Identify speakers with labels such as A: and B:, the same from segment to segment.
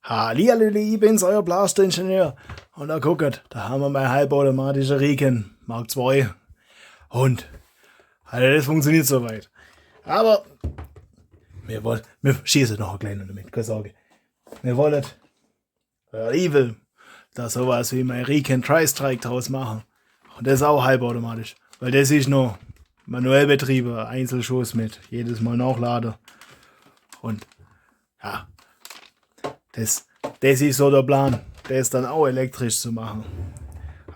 A: Hallihalli, ich bin's, euer Blasteringenieur. Und da guckt, da haben wir mein halbautomatischer Riken Mark II. Und, also das funktioniert soweit. Aber, wir schießen noch ein kleiner damit, keine Sorge. Wir wollen, ich will, da sowas wie mein Riken Tri-Strike draus machen. Und das ist auch halbautomatisch. Weil das ist noch manuell betrieben, Einzelschuss mit jedes Mal nachladen. Und, ja. Das ist so der Plan, das dann auch elektrisch zu machen.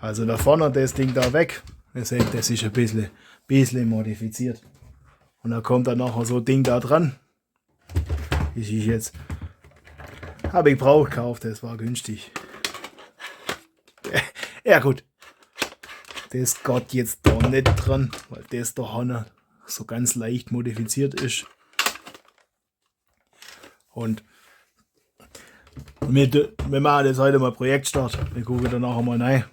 A: Also da vorne das Ding da weg, ihr seht, das ist ein bisschen modifiziert. Und da kommt dann noch so ein Ding da dran. Das ist jetzt, habe ich Brauch gekauft, das war günstig. Ja gut, das geht jetzt da nicht dran, weil das da vorne so ganz leicht modifiziert ist. Und wir machen jetzt heute mal Projektstart. Wir gucken dann nachher mal rein.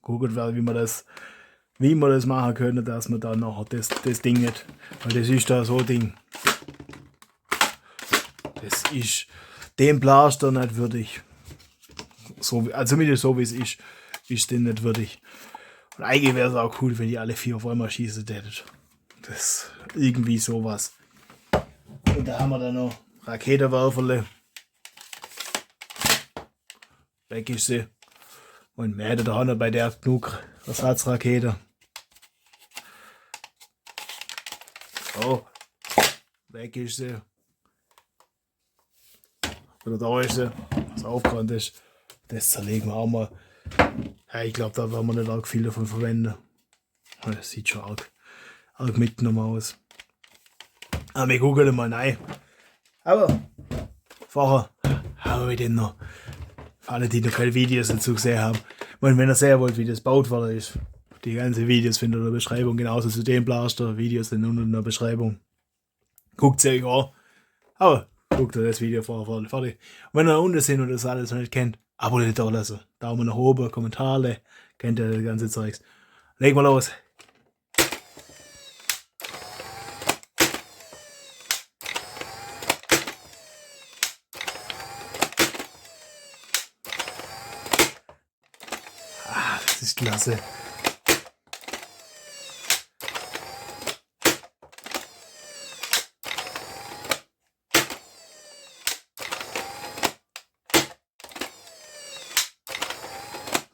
A: Gucken, wie wir das machen können, dass wir dann nachher das Ding nicht. Weil das ist da so ein Ding. Das ist dem Blaster nicht würdig. So, also zumindest so wie es ist den nicht würdig. Und eigentlich wäre es auch cool, wenn die alle 4 auf einmal schießen täten. Das ist irgendwie sowas. Und da haben wir dann noch Raketenwerferle. Weg ist sie. Und wir hätten da noch bei der genug Ersatzrakete. So. Weg ist sie. Oder da ist sie. Was aufgerannt ist. Das zerlegen wir auch mal. Ja, ich glaube, da werden wir nicht arg viel davon verwenden. Das sieht schon arg mitgenommen aus. Aber wir gucken mal rein. Aber vorher haben wir den noch. Für alle, die noch keine Videos dazu gesehen haben. Und wenn ihr sehen wollt, wie das gebaut worden ist, die ganzen Videos findet ihr in der Beschreibung, genauso zu dem Blaster. Videos sind unten in der Beschreibung. Guckt es euch an. Aber guckt euch das Video vorher fertig. Und wenn ihr unten sind und das alles noch nicht kennt, abonniert da lassen. Daumen nach oben, Kommentare, kennt ihr das ganze Zeugs. Legen wir los. Das ist klasse.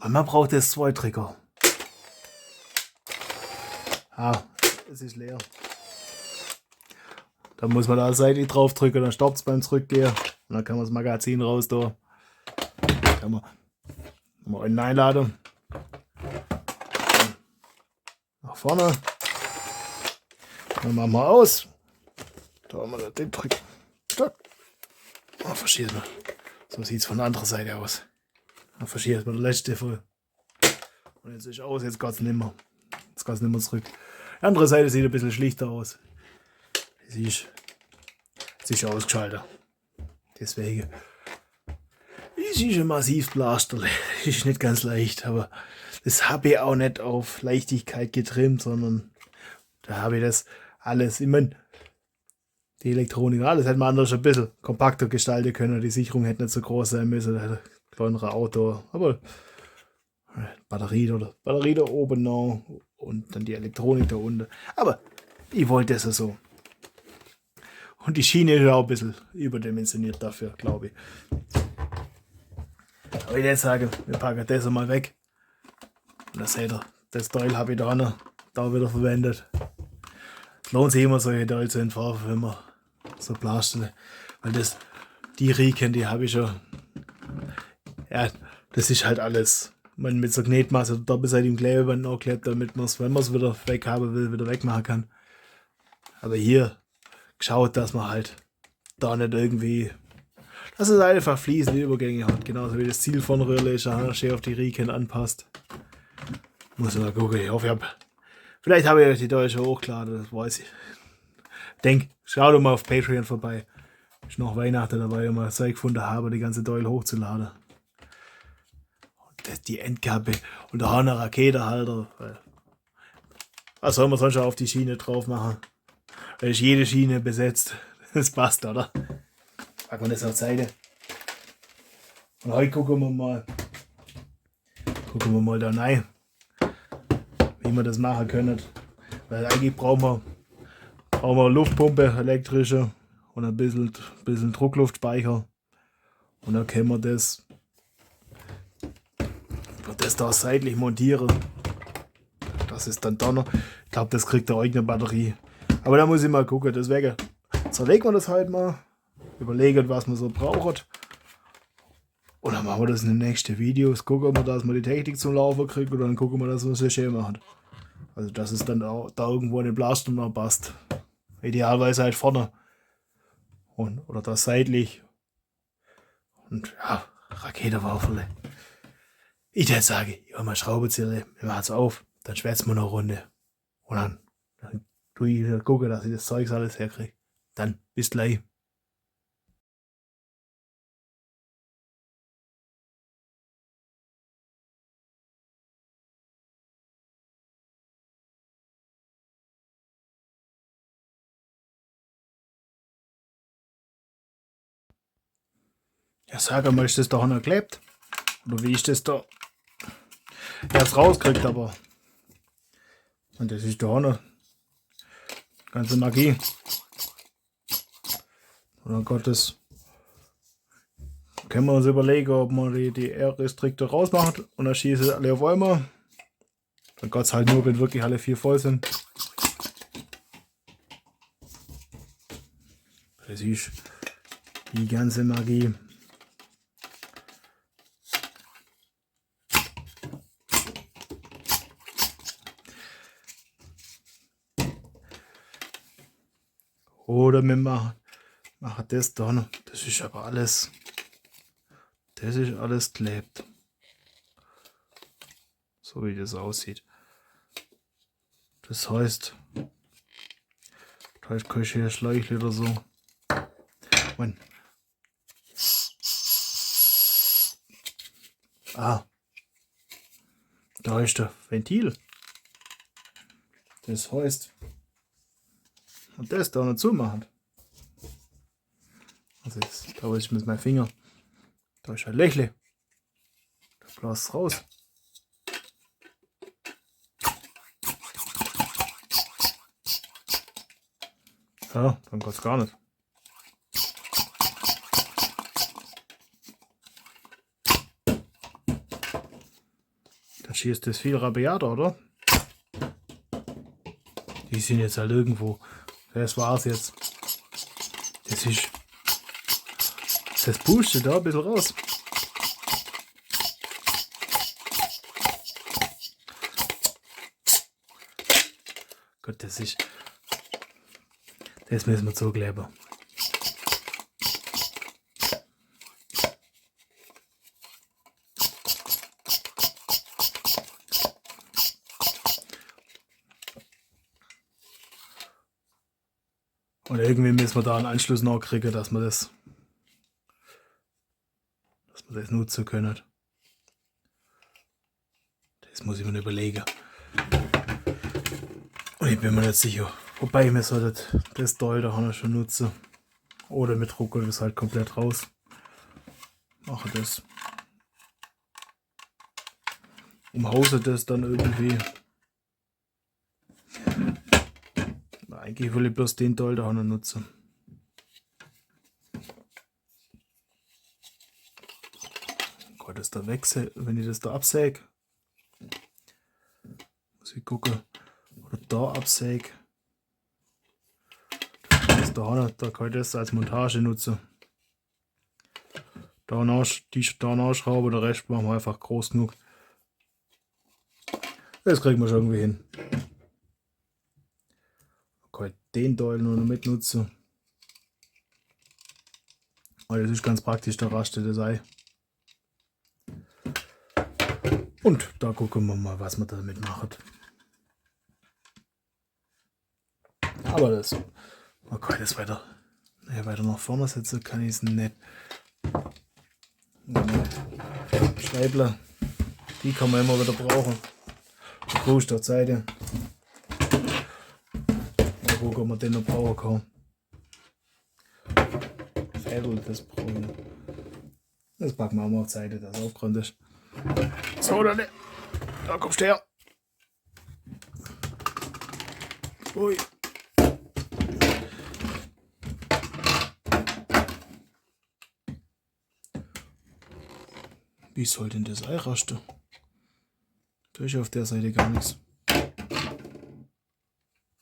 A: Man braucht jetzt 2 Trigger. Es ist leer. Da muss man da seitlich drauf drücken, dann stoppt es beim Zurückgehen. Und dann kann man das Magazin raus da. Kann man einen einladen. Nach vorne. Dann machen wir aus. Da haben wir den drücken. Verschießt man. So sieht es von der anderen Seite aus. Dann verschießt man der letzte voll. Und jetzt ist aus, jetzt geht es nicht mehr. Jetzt geht es nicht mehr zurück. Die andere Seite sieht ein bisschen schlichter aus. Sie ist ausgeschaltet. Deswegen. Es ist ein Massivblaster. Das ist nicht ganz leicht, aber das habe ich auch nicht auf Leichtigkeit getrimmt, sondern da habe ich das alles. Ich meine, die Elektronik, alles hätte man anders ein bisschen kompakter gestalten können. Die Sicherung hätte nicht so groß sein müssen. Da hätte ein kleinerer Auto. Aber Batterie da oben noch und dann die Elektronik da unten. Aber ich wollte das so. Und die Schiene ist auch ein bisschen überdimensioniert dafür, glaube ich. Aber ich jetzt sage, wir packen das mal weg. Und das seht ihr, das Teil habe ich da wieder verwendet. Es lohnt sich immer, solche Teile zu entwerfen, wenn man so Blaster. Weil die Riken, die habe ich schon. Ja, das ist halt alles. Man mit so Knetmasse oder doppelseitigem Klebeband aufklebt, damit man es, wenn man es wieder weghaben will, wieder wegmachen kann. Aber hier geschaut, dass man halt da nicht irgendwie, dass es einfach fließende Übergänge hat, genauso wie das Ziel von Röhrle schön auf die Riken anpasst. Muss ich mal gucken, ich hoffe, vielleicht habe ich euch die Deutsche hochgeladen, das weiß ich. Schaut doch mal auf Patreon vorbei. Ist noch Weihnachten dabei, wenn ich Zeit gefunden habe, die ganze Teil hochzuladen. Die Endkappe und der Horner Raketenhalter. Was soll man sonst auf die Schiene drauf machen? Da ist jede Schiene besetzt. Das passt, oder? Packen wir das auf die Seite. Und heute gucken wir mal da rein, wie wir das machen können. Weil eigentlich brauchen wir eine Luftpumpe, elektrische und ein bisschen Druckluftspeicher. Und dann können wir das da seitlich montieren. Das ist dann da noch. Ich glaube, das kriegt eine eigene Batterie. Aber da muss ich mal gucken. Deswegen zerlegen wir das halt mal. Überlegen, was man so braucht. Und dann machen wir das in den nächsten Videos. Gucken wir, dass wir die Technik zum Laufen kriegen. Und dann gucken wir, dass wir es sehr schön machen. Also, dass es dann auch da irgendwo in den Blaster noch passt. Idealerweise halt vorne. Oder da seitlich. Und ja, Raketenwaffe. Ich würde sagen, ja, mal Schraubenzieher, wir machen es auf, dann schwätzen wir noch eine Runde. Und dann tue ich gucken, dass ich das Zeugs alles herkriege. Dann bis gleich. Ja, sag mal, ist das da noch geklebt? Oder wie ist das da erst rauskriegt, aber. Und das ist da noch ganze Magie. Und dann Gottes können wir uns überlegen, ob man die R-Restrikte rausmacht und dann schießen alle auf einmal. Dann Gott halt nur, wenn wirklich alle 4 voll sind. Das ist die ganze Magie. Oder wir machen das da noch. Das ist aber alles. Das ist alles klebt. So wie das aussieht. Das heißt, da ist kein Schläuche oder so. Mann. Ah. Da ist der Ventil. Das heißt, und das da noch zumachen. Also jetzt, da ist mit meinem Finger. Da ist ein Lächle. Da bläst raus. Ja, dann geht's gar nicht. Dann schießt das viel rabiater, oder? Die sind jetzt halt irgendwo. Das war's jetzt. Das pustet da ein bisschen raus. Gott, das müssen wir zukleben. Und irgendwie müssen wir da einen Anschluss nachkriegen, dass wir das nutzen können. Das muss ich mir überlegen. Und ich bin mir nicht sicher. Wobei wir sollten das Teil da schon nutzen. Oder mit Druck oder das halt komplett raus. Mache das. Umhause das dann irgendwie. Eigentlich will ich bloß den Teil da nutzen. Gott, das da wechselt, wenn ich das da absäge. Muss ich gucken. Oder da absäge. Da kann ich das als Montage nutzen. Da nachschrauben, der Rest machen wir einfach groß genug. Das kriegen wir schon irgendwie hin. Kann ich den Teil nur noch mitnutzen. Aber das ist ganz praktisch, der Raste das Ei. Und da gucken wir mal, was wir damit machen. Aber das. Okay, das weiter nach vorne setzen kann ich es nicht. Scheibler, die kann man immer wieder brauchen. Brust der Seite. Mal gucken, ob man den noch brauchen kann. Fädel, das brauchen. Das packen wir auch mal auf die Seite, dass es aufgeräumt ist. So, dann. Da kommst du her. Ui. Wie soll denn das Ei rasten? Da ist auf der Seite gar nichts.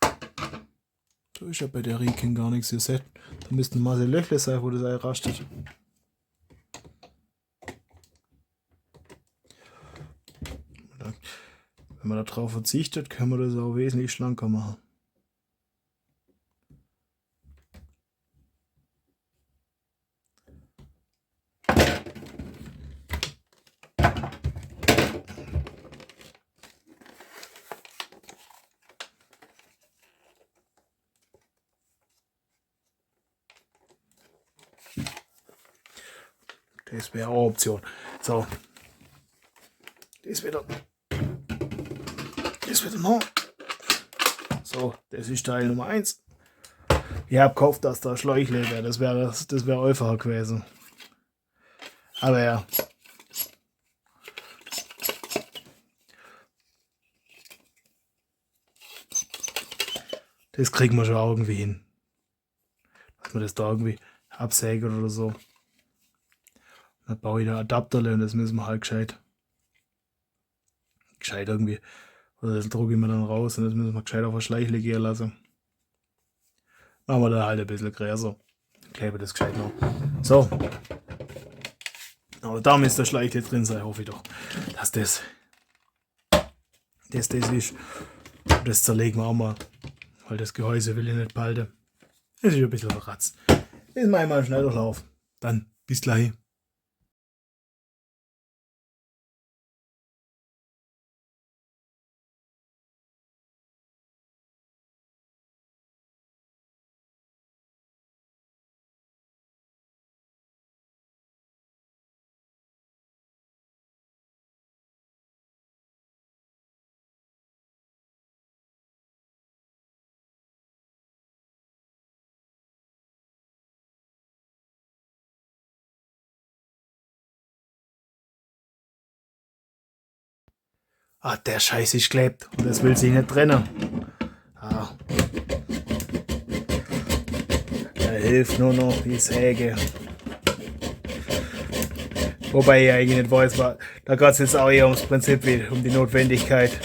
A: Da ist ja bei der Riken gar nichts. Ihr seht, da müssten mal so Löcher sein, wo das Ei rastet. Wenn man darauf verzichtet, kann man das auch wesentlich schlanker machen. Das wäre auch eine Option. So. Das wieder noch. So, das ist Teil Nummer 1. Ich habe gehofft, dass da Schläuchle wäre. Das wäre einfacher gewesen. Aber ja. Das kriegen wir schon irgendwie hin. Dass wir das da irgendwie absägen oder so. Dann baue ich da Adapterle und das müssen wir halt gescheit irgendwie. Oder das drucke ich mir dann raus und das müssen wir gescheit auf der Schleichle gehen lassen. Machen wir da halt ein bisschen größer. Klebe das gescheit noch. So. Aber da müsste der Schleichle drin sein, hoffe ich doch. Dass das ist. Und das zerlegen wir auch mal. Weil das Gehäuse will ich nicht behalten. Das ist ein bisschen verratzt. Das mache ich mal einen Schnelldurchlauf. Dann bis gleich. Ah, der Scheiß ist geklebt und das will sich nicht trennen. Ah. Da hilft nur noch die Säge. Wobei ich eigentlich nicht weiß, da geht es jetzt auch eher ums Prinzip wie um die Notwendigkeit.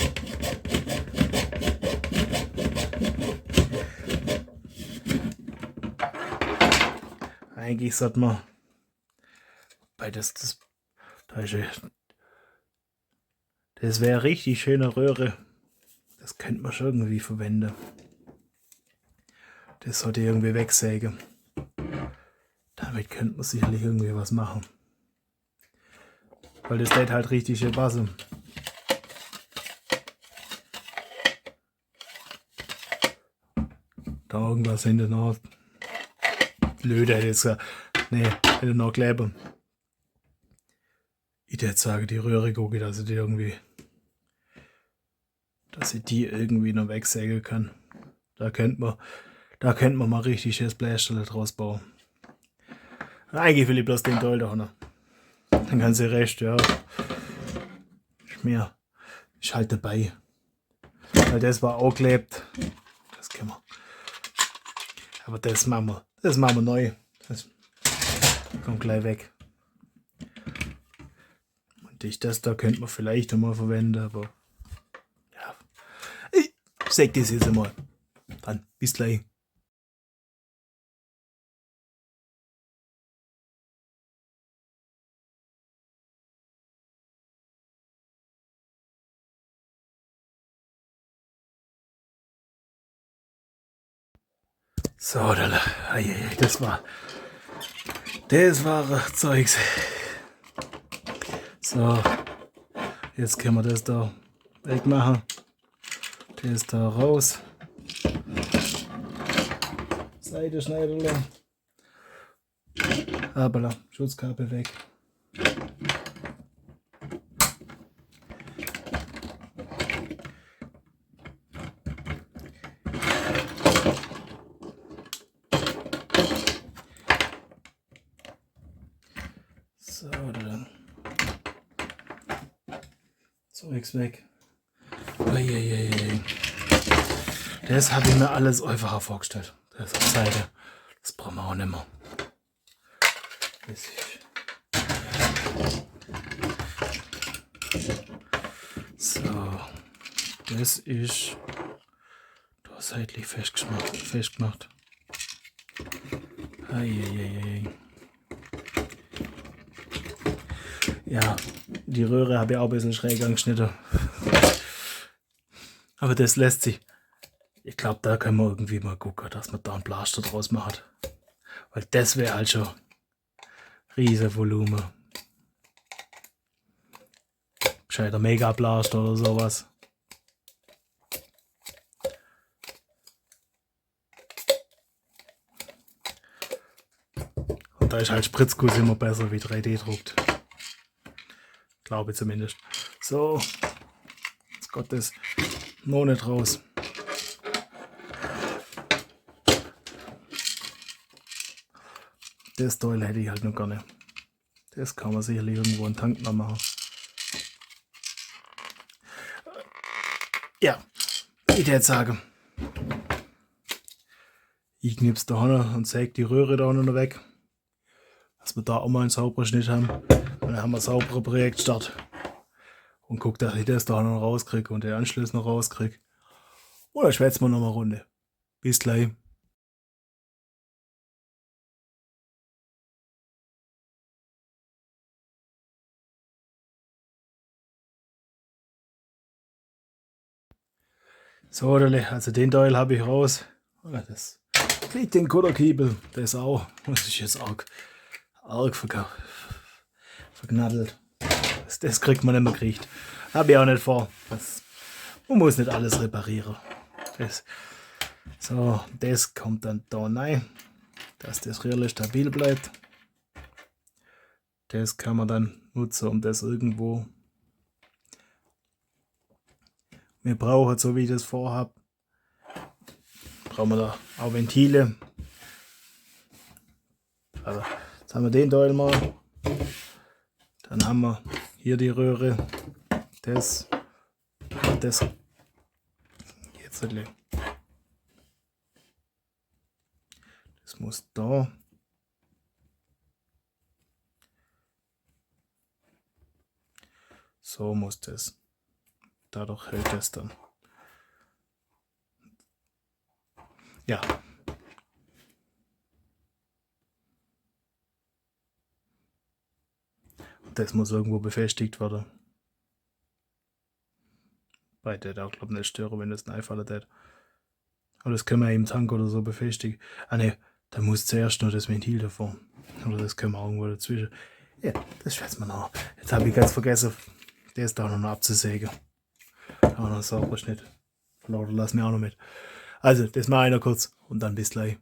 A: Eigentlich sollte man bei das wäre richtig schöne Röhre. Das könnte man schon irgendwie verwenden. Das sollte ich irgendwie wegsägen. Damit könnte man sicherlich irgendwie was machen. Weil das lädt halt richtig schön passen. Da irgendwas hinten noch. Blöd hätte ich jetzt gesagt. Nee, hätte noch kleben. Ich würde jetzt sagen, die Röhre gucke, dass ich die irgendwie noch wegsägen kann. Da könnte man mal richtig das Bläschle draus bauen. Eigentlich will ich bloß den Teil da noch. Dann kann sie recht, ja. Ist halt dabei. Weil das war auch geklebt. Das können wir. Aber das machen wir neu. Das kommt gleich weg. Und das da könnte man vielleicht einmal verwenden, aber ja. Ich sag das jetzt einmal. Dann bis gleich. So, das war Zeugs. So, jetzt können wir das da wegmachen. Das da raus. Seitenschneiderle. Aber Schutzkabel weg. So. So, dann. Zeugs weg. Uiuiui. Das habe ich mir alles einfacher vorgestellt. Das ist auf Seite. Das brauchen wir auch nicht mehr. So. Das ist da seitlich festgemacht. Uiuiui. Ja, die Röhre habe ich auch ein bisschen schräg angeschnitten. Aber das lässt sich. Ich glaube, da können wir irgendwie mal gucken, dass man da einen Blaster draus macht. Weil das wäre halt schon riesen Volumen. Gescheiter Mega-Blaster oder sowas. Und da ist halt Spritzguss immer besser wie 3D-druckt. Glaube ich zumindest. So. Jetzt Gott das noch nicht raus. Das Teil hätte ich halt noch gar nicht. Das kann man sicherlich irgendwo einen Tank noch machen. Ja, ich würde sagen, ich knipse da hinten und säge die Röhre da noch weg. Dass wir da auch mal einen sauberen Schnitt haben. Und dann haben wir einen sauberen Projektstart. Und guck, dass ich das da noch rauskriege und den Anschluss noch rauskriege. Und dann schwätzen wir noch mal eine Runde. Bis gleich. So, also den Teil habe ich raus. Das kriegt den Kutterkiebel, das auch. Das ist jetzt arg verknattelt. Das kriegt man nicht mehr gekriegt. Habe ich auch nicht vor. Man muss nicht alles reparieren. Das kommt dann da rein, dass das Röhrle stabil bleibt. Das kann man dann nutzen, um das irgendwo. Wir brauchen, so wie ich das vorhabe, brauchen wir da auch Ventile. Also, jetzt haben wir den Teil mal. Dann haben wir hier die Röhre. Das. Jetzt das muss da. So muss das. Dadurch hält es dann. Ja. Das muss irgendwo befestigt werden. Bei der auch, glaube ich, nicht stören, wenn das einfallen wird. Aber das können wir im Tank oder so befestigen. Ah ne, da muss zuerst noch das Ventil davor. Oder das können wir irgendwo dazwischen. Ja, das schätzt man noch. Jetzt habe ich ganz vergessen, der ist da noch abzusägen. Auch noch ein sauberer Schnitt. Lauter lassen wir auch noch mit. Also, das mache ich noch kurz und dann bis gleich.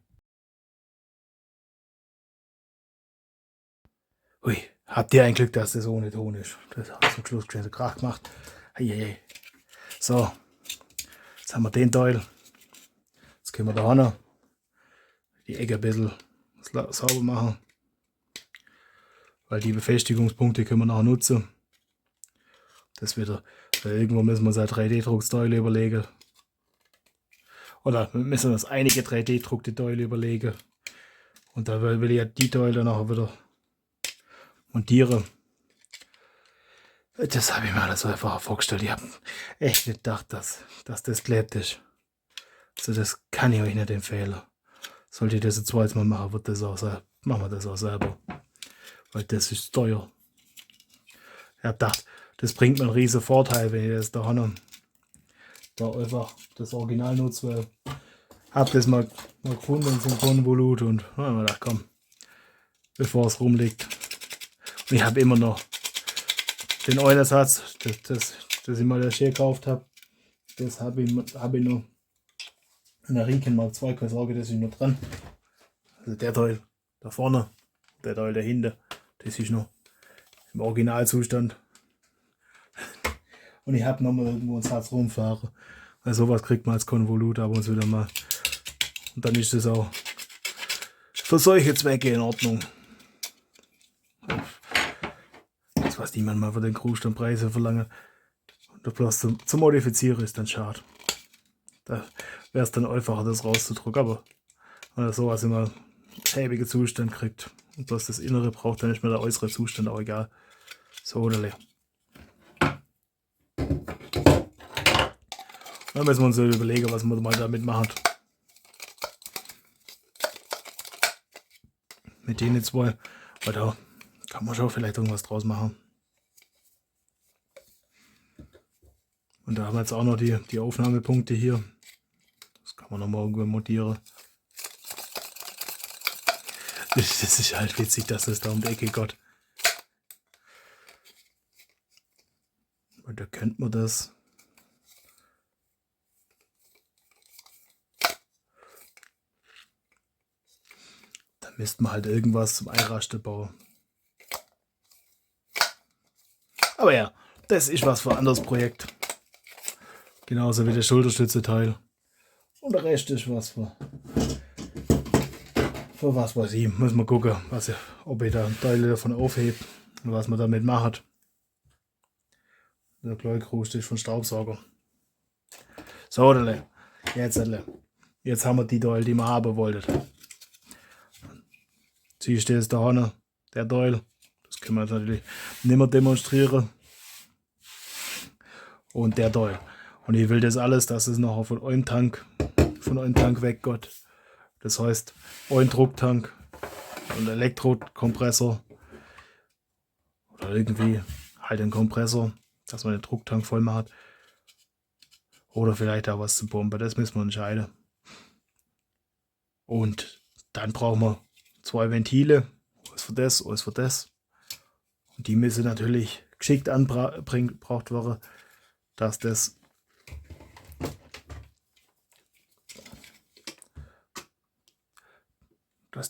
A: Ui, habt ihr ein Glück, dass das ohne Ton ist. Das hat zum Schluss schon Krach gemacht. Heieiei. So, jetzt haben wir den Teil. Jetzt können wir da hinten die Ecke ein bisschen sauber machen. Weil die Befestigungspunkte können wir nachher nutzen. Das wieder, irgendwo müssen wir uns ein 3D-Druckteil überlegen. Oder müssen wir uns einige 3D-druckte Teile überlegen. Und da will ich ja die Teile nachher wieder montieren. Das habe ich mir alles einfach vorgestellt. Ich habe echt nicht gedacht, dass das klebt ist. Also das kann ich euch nicht empfehlen. Sollte ich das jetzt zweites Mal machen, machen wir das auch selber. Weil das ist teuer. Ich habe gedacht, das bringt mir einen riesen Vorteil, wenn ich das da einfach das Original nutze. Weil ich habe das mal gefunden, so ein Konvolut, und dann habe ich gedacht, komm, bevor es rumliegt. Und ich habe immer noch den Eulersatz, das ich mal das hier gekauft habe. Das habe ich noch. Und der Riken Mark II, keine Sorge, das ist noch dran. Also der Teil da vorne, der Teil dahinter, das ist noch im Originalzustand. Und ich habe noch mal irgendwo einen Satz rumfahren. Weil sowas kriegt man als Konvolut ab und wieder mal. Und dann ist das auch für solche Zwecke in Ordnung. Das, was niemand mal für den Krugstandpreise verlangen. Und das bloß zu modifizieren ist dann schade. Da wäre es dann einfacher, das rauszudrücken. Aber wenn er sowas immer schäbige Zustand kriegt und bloß das Innere braucht, dann ist mir der äußere Zustand auch egal. So oder le. Dann müssen wir uns überlegen, was wir mal damit machen. Mit denen zwei. Weil da kann man schon vielleicht irgendwas draus machen. Und da haben wir jetzt auch noch die Aufnahmepunkte hier. Das kann man noch mal irgendwo montieren. Das ist halt witzig, dass das da um die Ecke geht. Und da kennt man das. Da müsste man halt irgendwas zum Einrasten bauen. Aber ja, das ist was für ein anderes Projekt. Genauso wie der Schulterstütze-Teil. Und der Rest ist was für was weiß ich. Muss man gucken, ob ich da Teile davon aufhebe und was man damit macht. Der Gleukruste ist von Staubsauger. So, jetzt haben wir die Teile, die wir haben wollten. Siehst du jetzt da vorne, der Teil. Das können wir jetzt natürlich nicht mehr demonstrieren. Und der Teil. Und ich will das alles, dass es noch von einem Tank weggeht. Das heißt, ein Drucktank und Elektrokompressor. Oder irgendwie halt ein Kompressor, dass man den Drucktank voll macht. Oder vielleicht auch was zu pumpen. Das müssen wir entscheiden. Und dann brauchen wir 2 Ventile. Eins für das, eins für das. Und die müssen natürlich geschickt angebracht werden, dass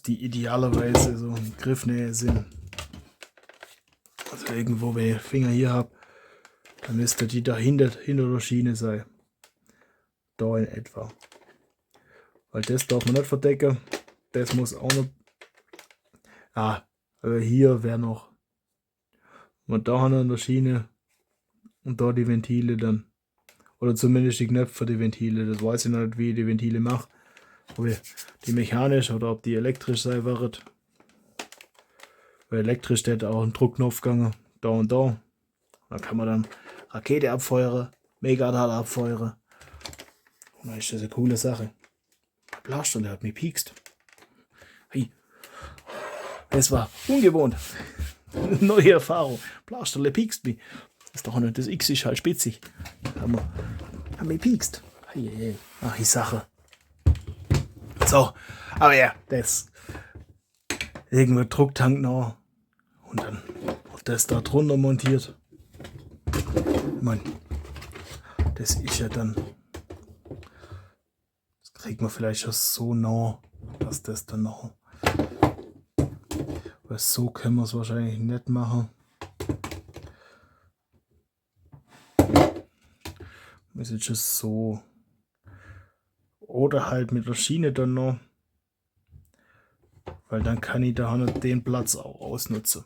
A: die idealerweise so in Griffnähe sind. Also irgendwo, wenn ich Finger hier habe, dann müsste die da hinter der Schiene sein. Da in etwa. Weil das darf man nicht verdecken. Das muss auch noch. Hier wäre noch. Und da an der Schiene und da die Ventile dann. Oder zumindest die Knöpfe für die Ventile. Das weiß ich noch nicht, wie ich die Ventile mache. Ob die mechanisch oder ob die elektrisch sein wird. Weil elektrisch steht auch ein Druckknopf gegangen. Da und da. Da kann man dann Rakete abfeuern, Megadal abfeuern. Und dann ist das eine coole Sache. Blaster, der hat mich piekst. Hey. Es war ungewohnt. Neue Erfahrung. Blasterle piekst mich. Das ist doch nicht, das X ist halt spitzig. Haben mich piekst. Hey. Ach, die Sache. So, aber ja, das. Irgendwo Drucktank noch. Und dann wird das da drunter montiert. Ich meine, das ist ja dann. Das kriegt man vielleicht schon so nah, dass das dann noch. Weil so können wir es wahrscheinlich nicht machen. Ist jetzt schon so. Oder halt mit der Schiene dann noch. Weil dann kann ich da noch den Platz auch ausnutzen.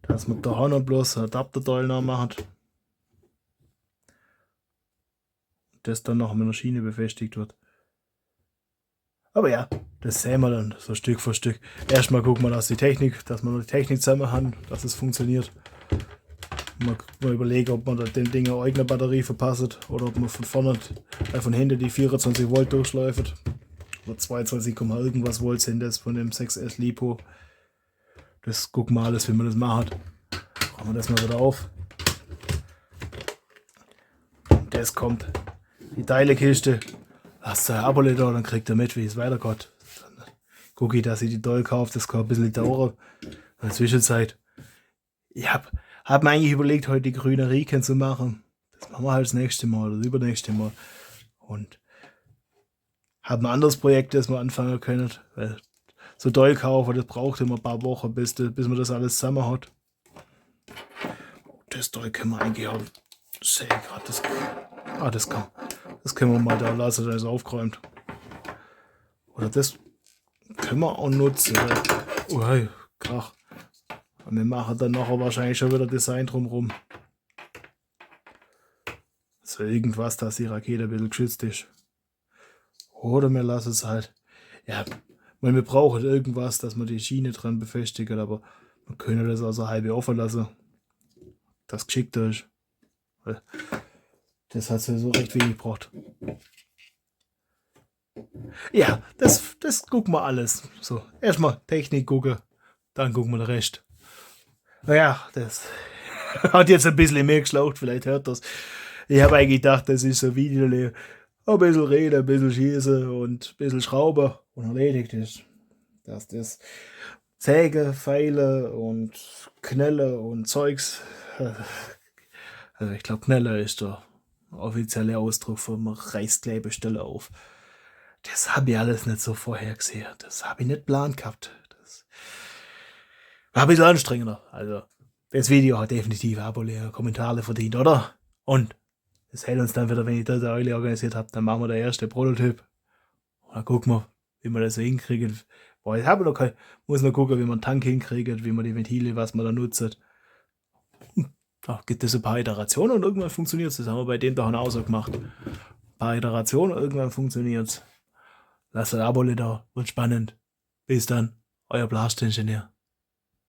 A: Dass man da noch bloß ein Adapterteil noch macht. Das dann noch mit einer Schiene befestigt wird. Aber ja, das sehen wir dann so Stück für Stück. Erstmal gucken wir, dass wir die Technik zusammen haben, dass es funktioniert. Mal überlegen, ob man da dem Ding eine eigene Batterie verpasst oder ob man von hinten die 24 Volt durchschleift. Oder 22, irgendwas Volt sind das von dem 6S Lipo. Das gucken wir alles, wie man das macht. Machen wir das mal wieder auf. Und das kommt. Die Teilekiste. Lasst ein Abo da, dann kriegt ihr mit, wie es weitergeht. Dann gucke ich, dass ich die Teile kaufe. Das kann ein bisschen dauern. In der Zwischenzeit. Ich hab mir eigentlich überlegt, heute die grüne Riken zu machen. Das machen wir halt das nächste Mal oder das übernächste Mal. Und habe ein anderes Projekt, das wir anfangen können. Weil so Teil kaufen, das braucht immer ein paar Wochen, bis man das alles zusammen hat. Das Teil können wir eigentlich auch. Ich sehe gerade, das können wir mal da lassen, da ist aufgeräumt. Oder das können wir auch nutzen. Oh, hey, Krach. Und wir machen dann nachher wahrscheinlich schon wieder Design drumherum. So irgendwas, dass die Rakete ein bisschen geschützt ist. Oder wir lassen es halt. Ja, weil wir brauchen irgendwas, dass man die Schiene dran befestigen, aber man könnte das also halb offen lassen. Das geschickter ist. Weil das hat so recht wenig gebraucht. Ja, das gucken wir alles. So, erstmal Technik gucken, dann gucken wir den Rest. Naja, das hat jetzt ein bisschen mehr geschlaucht, vielleicht hört das. Ich habe eigentlich gedacht, das ist so ein Video, ein bisschen reden, ein bisschen schießen und ein bisschen schrauben und erledigt ist. Dass das Säge, Pfeile und Knelle und Zeugs, also ich glaube Knelle ist der offizielle Ausdruck von Reißklebestelle auf. Das habe ich alles nicht so vorhergesehen. Das habe ich nicht geplant gehabt. Das war ein bisschen anstrengender. Also, das Video hat definitiv abonnieren, Kommentare verdient, oder? Und das hält uns dann wieder, wenn ich das Eule organisiert habe, dann machen wir den ersten Prototyp. Und dann gucken wir, wie wir das so hinkriegen. Boah, ich habe noch kein, muss noch gucken, wie man einen Tank hinkriegen, wie man die Ventile, was man da nutzt. Da gibt es ein paar Iterationen und irgendwann funktioniert es. Das haben wir bei dem doch auch so gemacht. Ein paar Iterationen und irgendwann funktioniert es. Lasst ein Abo da, wird spannend. Bis dann, euer Blastingenieur.